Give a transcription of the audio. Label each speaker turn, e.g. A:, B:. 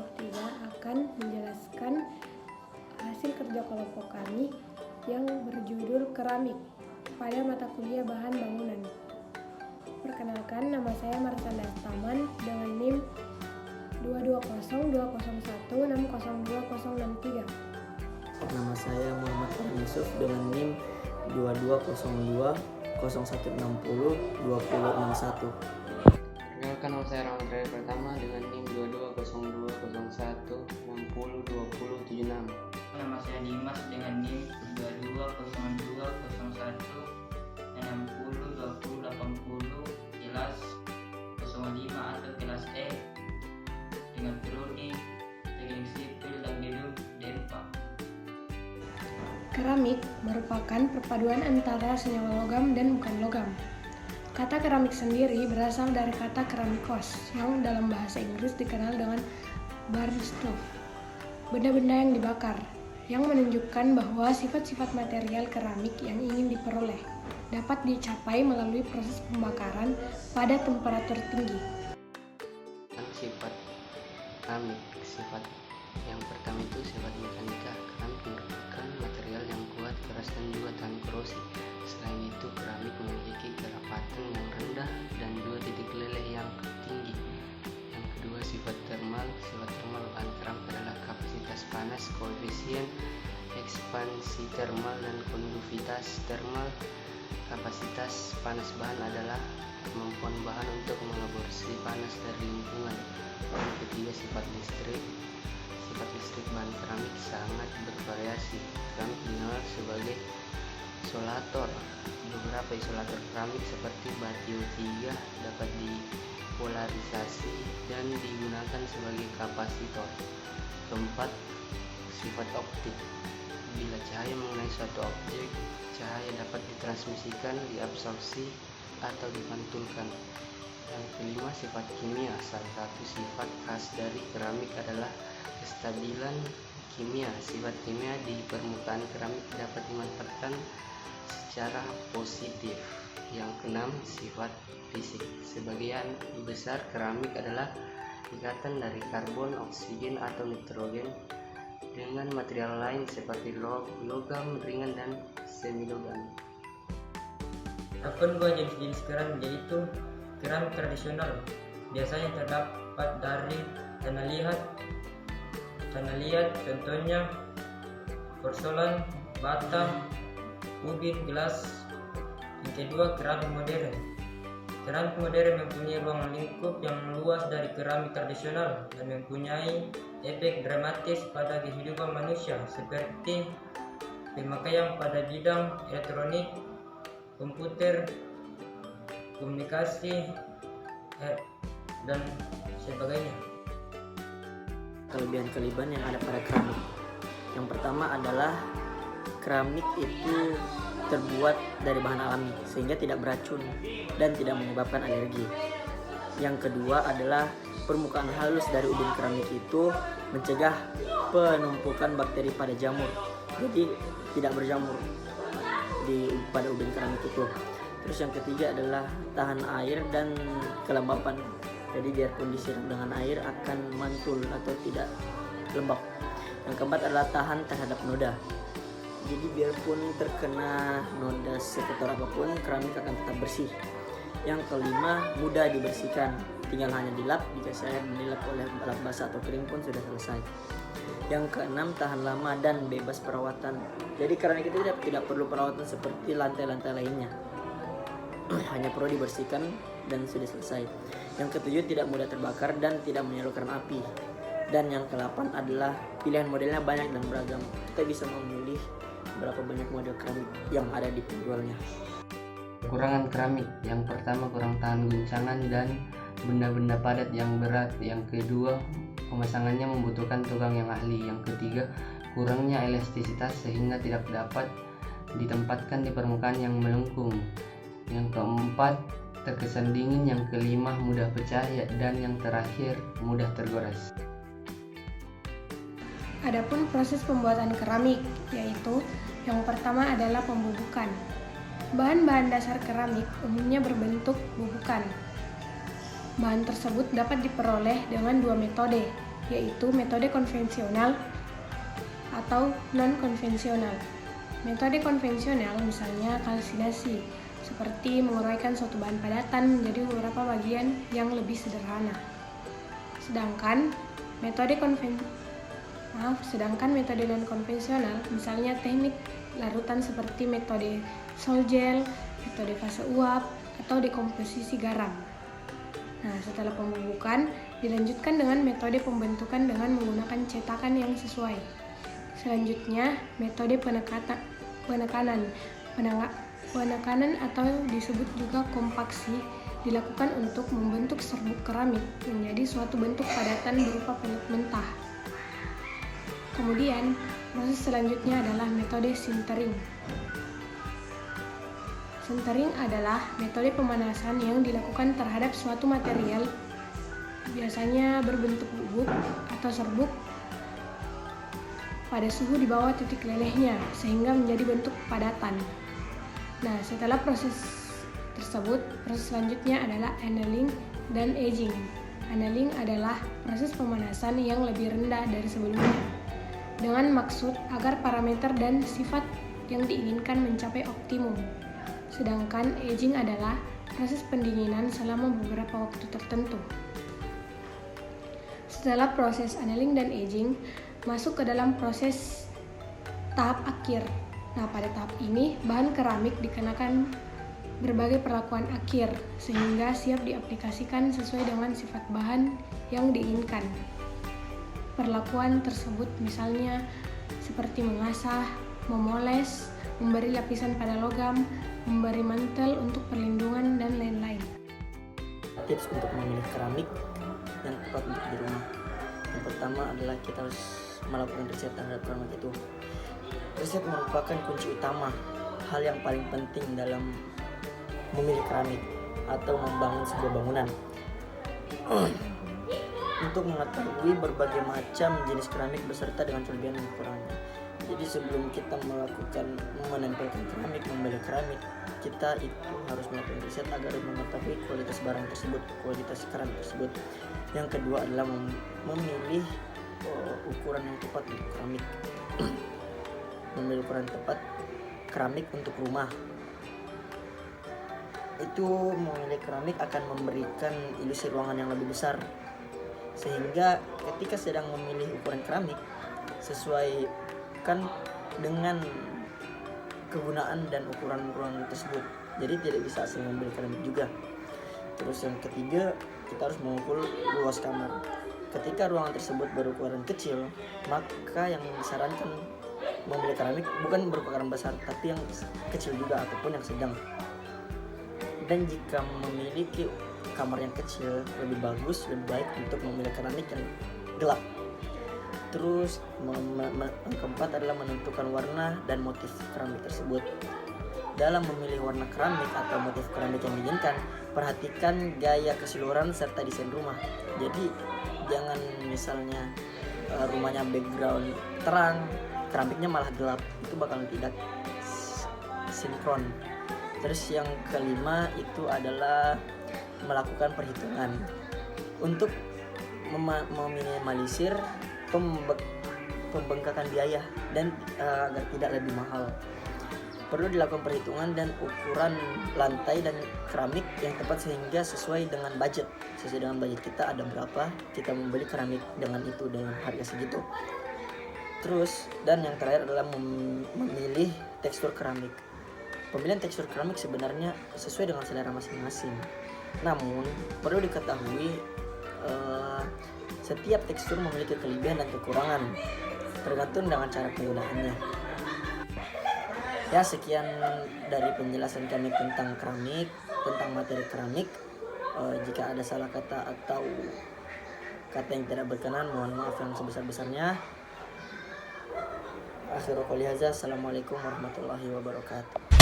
A: kelompok 3 akan menjelaskan hasil kerja kelompok kami yang berjudul keramik pada mata kuliah bahan bangunan. Perkenalkan, nama saya Marsanda Taman dengan NIM 2202016020063.
B: Nama saya Muhammad Farhan Yusuf dengan NIM 220201602061.
C: Perkenalkan, nama saya Rahmat Raya Pertama dengan NIM 220201602076.
D: Nama saya Dimas dengan NIM 220201602080 kelas 05 atau kelas E dengan prodi Teknik Sipil dan Gedung Denpasar.
A: Keramik merupakan perpaduan antara senyawa logam dan bukan logam. Kata keramik sendiri berasal dari kata keramikos yang dalam bahasa Inggris dikenal dengan burn stove, benda-benda yang dibakar, yang menunjukkan bahwa sifat-sifat material keramik yang ingin diperoleh dapat dicapai melalui proses pembakaran pada temperatur tinggi.
C: Sifat keramik, sifat yang pertama itu sifat mekanika. Keramik merupakan material yang kuat, keras dan juga tahan korosi. Selain itu, keramik memiliki kerapatan yang rendah dan juga titik leleh yang tinggi. Yang kedua, sifat termal. Sifat termal bahan keramik adalah kapasitas panas, koefisien ekspansi termal dan konduksivitas termal. Kapasitas panas bahan adalah kemampuan bahan untuk mengaborsi panas dari lingkungan. Yang ketiga, sifat listrik. Sifat listrik bahan keramik sangat bervariasi. Keramik dikenal sebagai isolator. Beberapa isolator keramik seperti batio 3 dapat dipolarisasi dan digunakan sebagai kapasitor. Keempat, sifat optik. Bila cahaya mengenai suatu objek, cahaya dapat ditransmisikan, diabsorpsi, atau dipantulkan. Yang kelima, sifat kimia. Salah satu sifat khas dari keramik adalah kestabilan kimia. Sifat kimia di permukaan keramik dapat dimanfaatkan secara positif. Yang keenam, sifat fisik. Sebagian besar keramik adalah ikatan dari karbon, oksigen, atau nitrogen dengan material lain seperti logam ringan dan semilogam.
D: Adapun dua jenis keramik yaitu keramik tradisional, biasanya terdapat dari tanah liat, contohnya porselan, bata, ubin, gelas. Yang kedua, keramik modern. Keramik modern mempunyai ruang lingkup yang luas dari keramik tradisional dan mempunyai efek dramatis pada kehidupan manusia seperti pemakaian pada bidang elektronik, komputer, komunikasi, dan sebagainya.
B: Kelebihan-kelebihan yang ada pada keramik. Yang pertama adalah keramik itu terbuat dari bahan alami sehingga tidak beracun dan tidak menyebabkan alergi. Yang kedua adalah permukaan halus dari ubin keramik itu mencegah penumpukan bakteri pada jamur, jadi tidak berjamur pada ubin keramik itu. Terus yang ketiga adalah tahan air dan kelembapan, jadi biarpun disiram dengan air akan mantul atau tidak lembab. Yang keempat adalah tahan terhadap noda, jadi biarpun terkena noda sekotor apapun, keramik akan tetap bersih. Yang kelima, mudah dibersihkan, tinggal hanya dilap, dikasih air dan dilap oleh alat basah atau kering pun sudah selesai. Yang keenam, tahan lama dan bebas perawatan, jadi keramik itu tidak perlu perawatan seperti lantai-lantai lainnya, hanya perlu dibersihkan dan sudah selesai. Yang ketujuh, tidak mudah terbakar dan tidak menyalurkan api. Dan yang ke-8 adalah pilihan modelnya banyak dan beragam, kita bisa memilih berapa banyak model keramik yang ada di penjualnya.
C: Kekurangan keramik. Yang pertama, kurang tahan guncangan dan benda-benda padat yang berat. Yang kedua, pemasangannya membutuhkan tukang yang ahli. Yang ketiga, kurangnya elastisitas sehingga tidak dapat ditempatkan di permukaan yang melengkung. Yang keempat, terkesan dingin. Yang kelima, mudah pecah, dan yang terakhir, mudah tergores.
A: Adapun proses pembuatan keramik, yaitu yang pertama adalah pembubukan. Bahan-bahan dasar keramik umumnya berbentuk bubukan. Bahan tersebut dapat diperoleh dengan dua metode, yaitu metode konvensional atau non-konvensional. Metode konvensional misalnya kalsinasi, seperti menguraikan suatu bahan padatan menjadi beberapa bagian yang lebih sederhana. Sedangkan metode non-konvensional misalnya teknik larutan seperti metode sol-gel, metode fase uap, atau dekomposisi garam. Nah, setelah pembubukan, dilanjutkan dengan metode pembentukan dengan menggunakan cetakan yang sesuai. Selanjutnya, metode penekanan atau disebut juga kompaksi dilakukan untuk membentuk serbuk keramik menjadi suatu bentuk padatan berupa pelet mentah. Kemudian, proses selanjutnya adalah metode sintering. Sintering adalah metode pemanasan yang dilakukan terhadap suatu material, biasanya berbentuk bubuk atau serbuk, pada suhu di bawah titik lelehnya, sehingga menjadi bentuk padatan. Nah, setelah proses tersebut, proses selanjutnya adalah annealing dan aging. Annealing adalah proses pemanasan yang lebih rendah dari sebelumnya, dengan maksud agar parameter dan sifat yang diinginkan mencapai optimum. Sedangkan aging adalah proses pendinginan selama beberapa waktu tertentu. Setelah proses annealing dan aging, masuk ke dalam proses tahap akhir. Nah, pada tahap ini, bahan keramik dikenakan berbagai perlakuan akhir, sehingga siap diaplikasikan sesuai dengan sifat bahan yang diinginkan. Perlakuan tersebut misalnya seperti mengasah, memoles, memberi lapisan pada logam, memberi mantel untuk perlindungan, dan lain-lain.
B: Tips untuk memilih keramik yang tepat untuk di rumah. Yang pertama adalah kita harus melakukan riset terhadap keramik itu. Riset merupakan kunci utama, hal yang paling penting dalam memilih keramik atau membangun sebuah bangunan. Untuk mengetahui berbagai macam jenis keramik beserta dengan kelebihan dan kekurangannya. Jadi sebelum kita menempelkan keramik, membeli keramik, kita itu harus melakukan riset agar mengetahui kualitas barang tersebut, kualitas keramik tersebut. Yang kedua adalah memilih ukuran yang tepat untuk keramik. Memilih ukuran tepat keramik untuk rumah. Itu memilih keramik akan memberikan ilusi ruangan yang lebih besar. Sehingga ketika sedang memilih ukuran keramik, sesuaikan dengan kegunaan dan ukuran ruangan tersebut. Jadi tidak bisa asal membeli keramik juga. Terus yang ketiga, kita harus mengukur luas kamar. Ketika ruangan tersebut berukuran kecil, maka yang disarankan membeli keramik bukan berukuran besar, tapi yang kecil juga ataupun yang sedang. Dan jika memiliki kamar yang kecil, lebih bagus, lebih baik untuk memilih keramik yang gelap. Terus yang keempat adalah menentukan warna dan motif keramik tersebut. Dalam memilih warna keramik atau motif keramik yang diinginkan, perhatikan gaya keseluruhan serta desain rumah. Jadi jangan misalnya rumahnya background terang, keramiknya malah gelap, itu bakal tidak sinkron. Terus yang kelima itu adalah melakukan perhitungan untuk meminimalisir pembengkakan biaya dan agar tidak lebih mahal. Perlu dilakukan perhitungan dan ukuran lantai dan keramik yang tepat sehingga sesuai dengan budget. Sesuai dengan budget kita ada berapa, kita membeli keramik dengan itu, dengan harga segitu. Terus, dan yang terakhir adalah memilih tekstur keramik. Pemilihan tekstur keramik sebenarnya sesuai dengan selera masing-masing. Namun, perlu diketahui setiap tekstur memiliki kelebihan dan kekurangan, tergantung dengan cara penggunaannya. Ya, sekian dari penjelasan kami tentang keramik, tentang materi keramik. Jika ada salah kata atau kata yang tidak berkenan, mohon maaf yang sebesar-besarnya. Akhirul qouli hadza, assalamualaikum warahmatullahi wabarakatuh.